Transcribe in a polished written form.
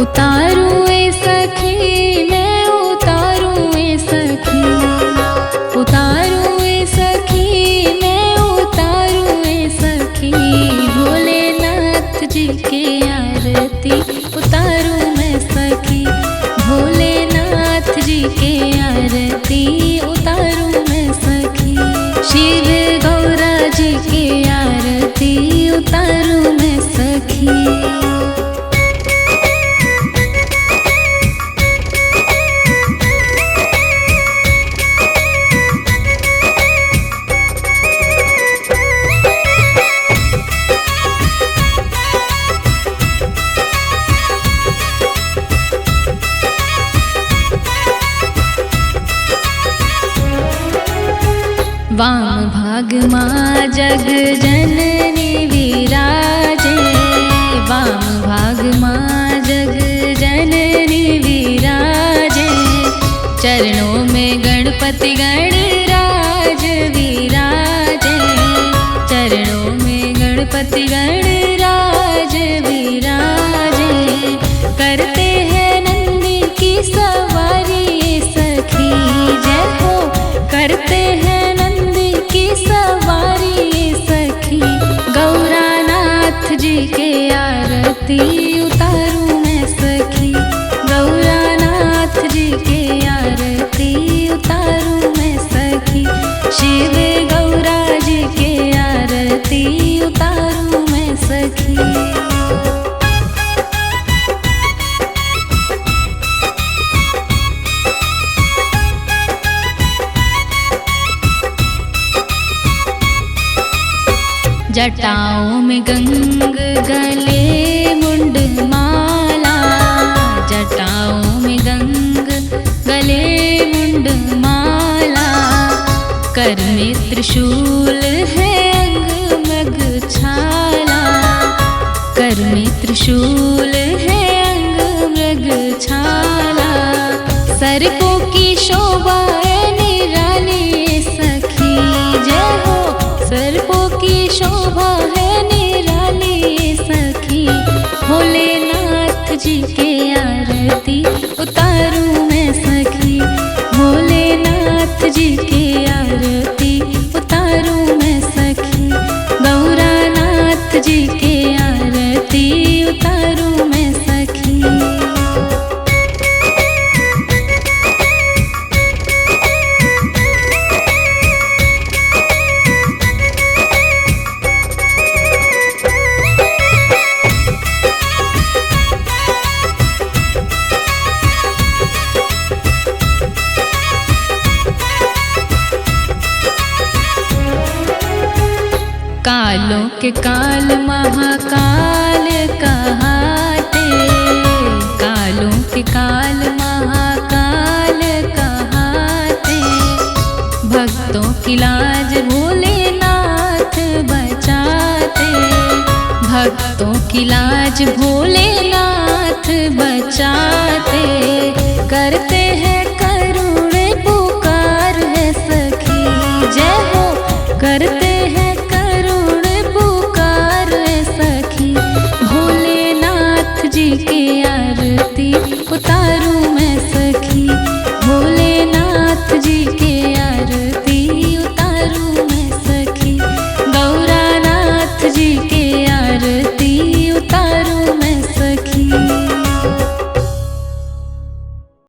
उतारूं ए सखी मैं उतारूं ए सखी, उतारूं ए सखी मैं उतारूं ए सखी, भोलेनाथ जी के आरती उतारूं मैं सखी, भोलेनाथ जी के आरती उतारूं मैं सखी, शिव गौरा जी के आरती उतारूं मैं सखी। वाम भाग माँ जग जननी विराजे, वाम भाग माँ जग जननी विराजे, चरणों में गणपति गणराज विराजे, चरणों में गणपति गणराज विराजे, करते हैं नंदी की सवारी सखी जय हो, करते हैं की सवारी सखी, गौरानाथ जी के आरती उतारूं मैं सखी, गौरानाथ जी के आरती उतारूं मैं सखी, शिव गौरा जी के आरती उतारूं मैं सखी। जटाओं में गंग गले मुंड माला, जटाओं में गंग गले मुंड माला, कर में त्रिशूल है अंग मृग छाला, कर में त्रिशूल है अंग मृग छाला, सर्पों की शोभा निराली सखी जय हो, सर्पों की शोभा है निराली सखी, भोलेनाथ जी के आरती उतारूं मैं सखी, भोलेनाथ जी के आरती उतारूं मैं सखी, गौरानाथ जी के आरती उतारूं मैं सखी। कालों के काल महाकाल कहाते, कालों के काल महाकाल कहाते, भक्तों की लाज भोलेनाथ बचाते, भक्तों की लाज भोलेनाथ बचाते, करते हैं करुण पुकार है सखी जय हो, करते